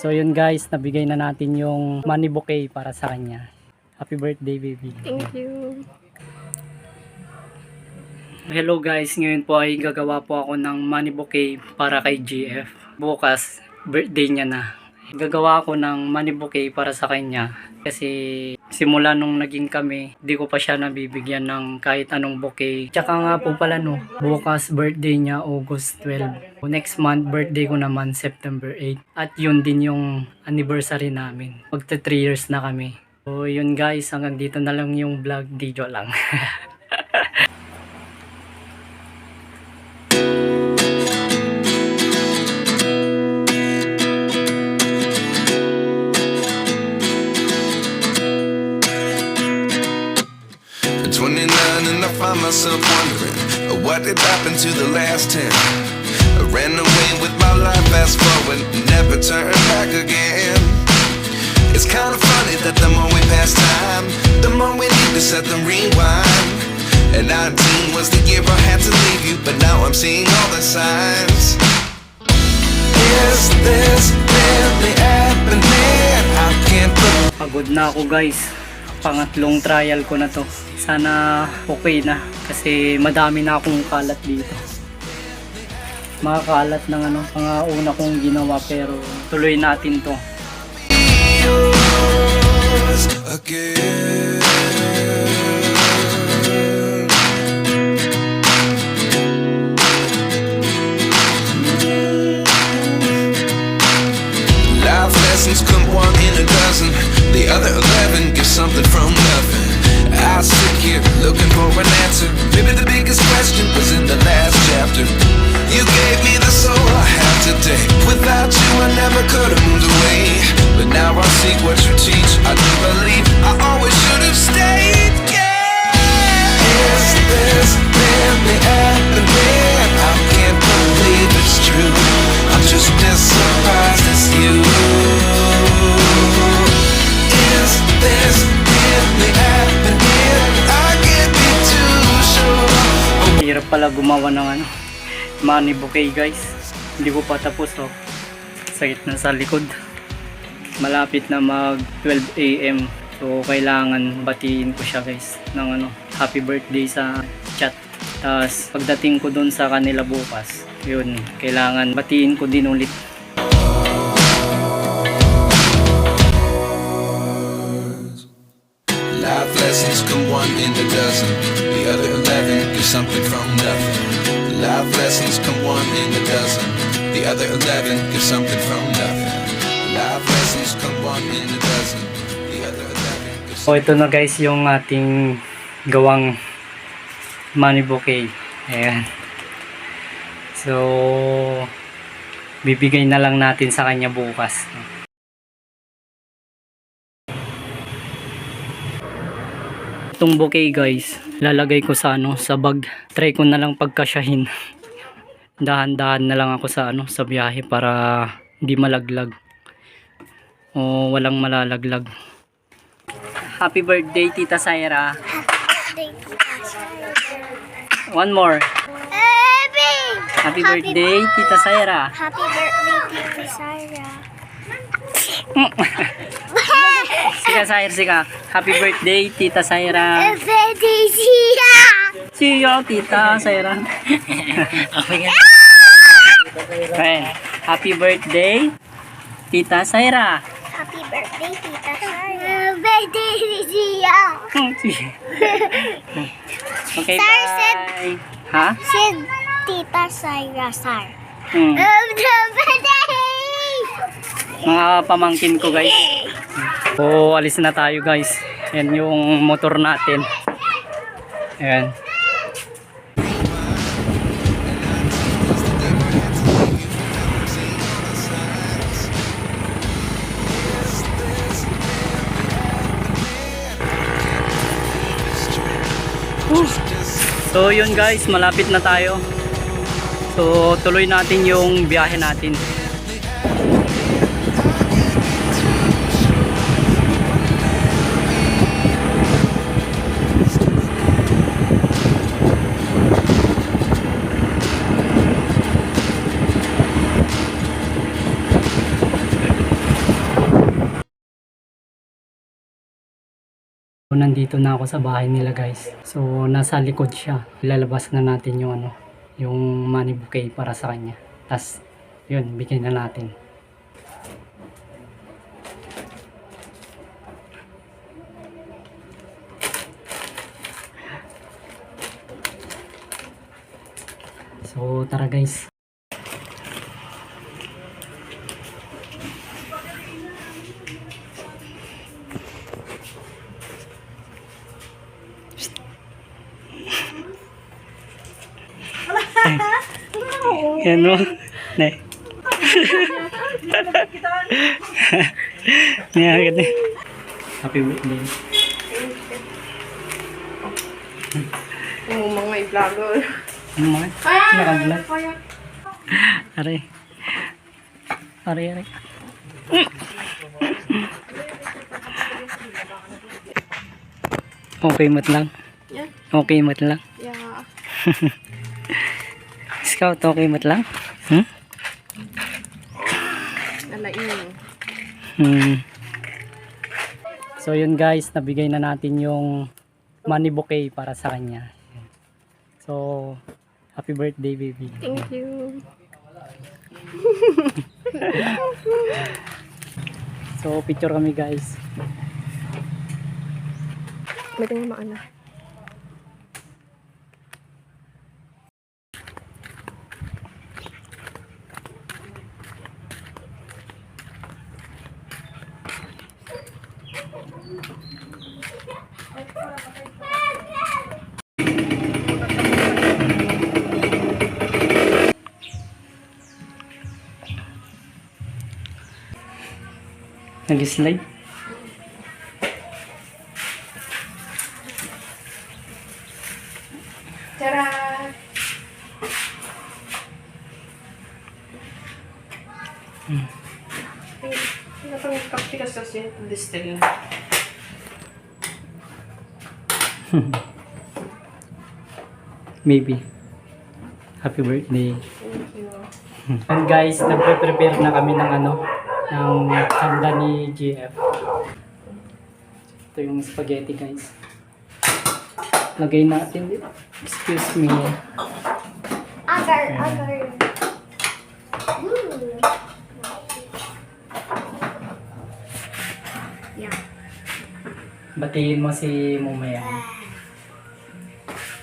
So yun guys, nabigay na natin yung money bouquet para sa kanya. Happy birthday baby. Thank you. Hello guys, ngayon po ay gagawa po ako ng money bouquet para kay GF. Bukas, birthday niya na. Gagawa ako ng money bouquet para sa kanya kasi simula nung naging kami, di ko pa siya nabibigyan ng kahit anong bouquet. Tsaka nga po pala no, bukas birthday niya August 12. Next month birthday ko naman September 8. At yun din yung anniversary namin. Magta 3 years na kami. So yun guys, hanggang dito na lang yung vlog, video lang. At 29 and I find myself wondering what did happen to the last 10. I ran away with my life, fast forward, never turn back again. It's kind of funny that the more we pass time, the more we need to set the rewind. And 19 was the year I had to leave you, but now I'm seeing all the signs. Is this really happening? I can't believe. Pagod na ako guys. Pangatlong trial ko na to. Sana okay na kasi madami na akong kalat dito. Mga kalat ng mga una kong ginawa pero tuloy natin to. Again. Life lessons come one in a dozen. The other 11 give something from nothing. I sit here looking for an answer. Maybe the biggest question was in the last chapter. You gave me the soul I have today. Without you I never could have moved away. But now I see what you teach. I do believe I always should have stayed. Yeah. Is this really happening? I can't believe it's true. I'm just as surprised as you. Is this really happening? I can't be too sure. Hirap pala gumawa ng money bouquet guys. Hindi ko pa tapos oh. Sakit na sa likod. Malapit na mag 12 AM. So kailangan batiin ko siya guys ng happy birthday sa chat. Tapos pagdating ko dun sa kanila bukas, yun, kailangan batiin ko din ulit. Life lessons come one in a dozen. The other 11 give something from nothing. Life lessons come one in a dozen. The other 11 give something from nothing. Life lessons come one in a dozen. The other 11 give So ito na guys yung ating gawang money bouquet. Ayan. So bibigay na lang natin sa kanya bukas. Itong bouquet guys, lalagay ko sa sa bag. Try ko na lang pagkasyahin. Dahan-dahan na lang ako sa sa biyahe para hindi malaglag. O walang malalaglag. Happy birthday Tita Saira. One more. Happy birthday Tita Saira. Happy birthday, Tita Sarah. Sika Saira, sika. Happy birthday Tita Saira. Birthday, Sia! Siyo Tita Saira. Ayan. Happy birthday Tita Saira. Happy birthday, Tita Sarah. Birthday, Sia! Okay, Sir said- bye. Ha? Said Tita Sarah, Sar. Hmm. Birthday! Mga pamangkin ko guys. So alis na tayo guys. Yan yung motor natin. Ayan. So yun guys, malapit na tayo. So tuloy natin yung biyahe natin. Nandito na ako sa bahay nila guys. So nasa likod siya. Ilalabas na natin yung ano, yung money bouquet para sa kanya. Tas yun, bigyan na natin. So tara guys. Yan o. Ne. Niya agad eh. Happy birthday. Oo, mga i-vlogger. Ano mga? Nakablog. Aray. Aray, aray. Okay mat lang. Yeah. Okay mat lang. Yeah. Scout, okay mat lang? Hmm? Nalain. So yun guys, nabigay na natin yung money bouquet para sa kanya. So, happy birthday baby. Thank you. So, picture kami guys. May tingnan maana. Nag-slide. Tara! Ano pang kapitas kasi distill? Maybe. Happy birthday. Thank you. And guys, nagpe-prepare na kami ng ano, ng handa ni GF. Ito yung spaghetti guys. Lagay natin dito. Excuse me. Agar, agar. Yeah. Batiin mo si Mumaya.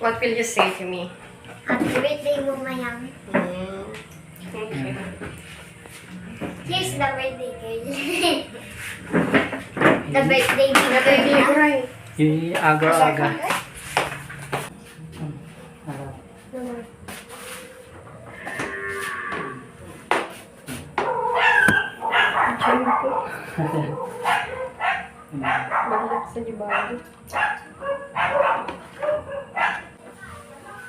What will you say to me? Happy birthday mo, Mayang. Okay. Here's the birthday girl. The birthday Thank you, girl. right? I-aga-aga. Balik sa Jibali.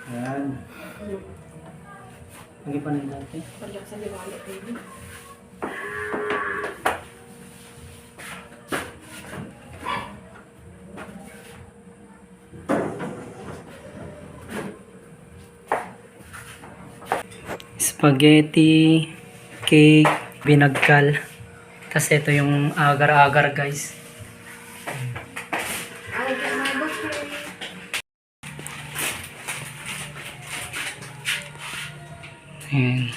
Ayan. Lagi pa ng dati. Balik sa Jibali, baby. Spaghetti, cake, binagkal. Tapos ito yung agar-agar guys. I get my bouquet. Ayan.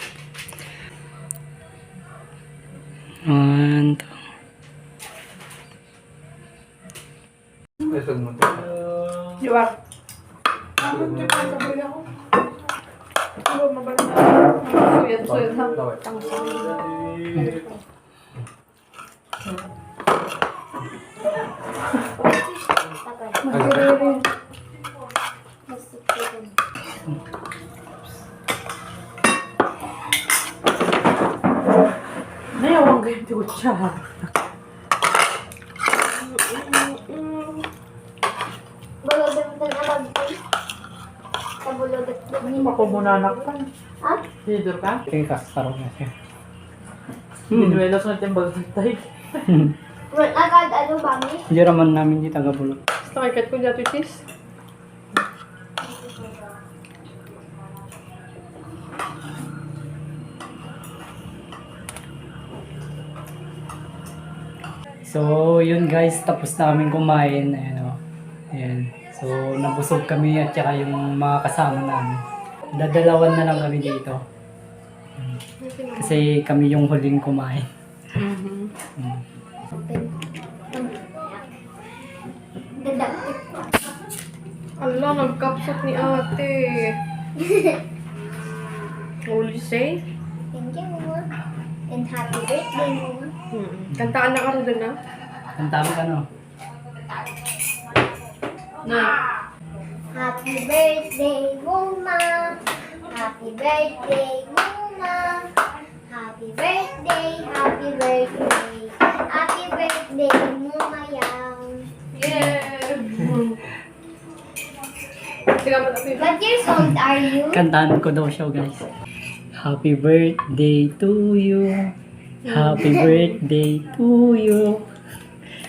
One, two. Juwak. Suyat ha. Nayawang ganito siya. Bulagan na nalagay. Kabulagan. Ako muna anak ka. Ha? Sidor ka? Tingin ka, sarap na siya. Binuelos na timbal sa tay. Well, agad ano bami? Hindi raman namin di taga-bulok. Basta kay kat ko dito cheese. So, yun guys, tapos na kaming kumain. Ayan, oh. nabusog kami at saka yung mga kasama namin. Dadalawan na lang kami dito. Kasi kami yung huling kumain. Allah, nagkapsat ni ate. What will you say? Thank you, Mama. And happy birthday, Mama. Kantaan na ka rin doon, ah. Ang tama ka no? No. Happy birthday, Mama. Happy birthday, Mama. Happy birthday, happy birthday. Happy birthday, Mama Yang. Yeah! Tiga mo natin. What years old are you? Kantahan ko daw siya guys. Happy birthday to you. Happy birthday to you.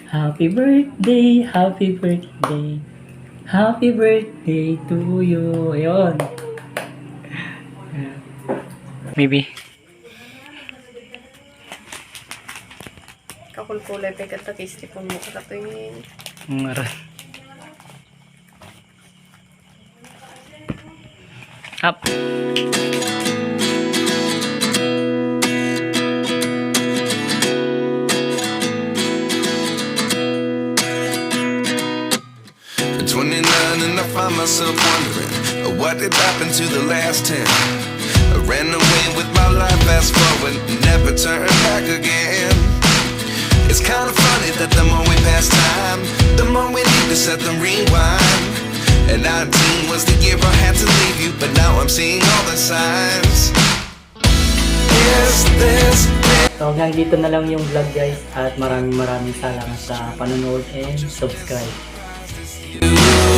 Happy birthday, happy birthday. Happy birthday to you. Ayun. Maybe. Kakulkulay pa katakisti po mo katuin. Ngaran. Up. At 29 and I find myself wondering what did happen to the last 10. I ran away with my life, fast forward, never turn back again. It's kind of funny that the more we pass time, the more we need to set the rewind. And 19 was the year I had to leave you, but now I'm seeing all the signs. Is this So hanggang dito na lang yung vlog guys at maraming salamat sa panonood and subscribe. you?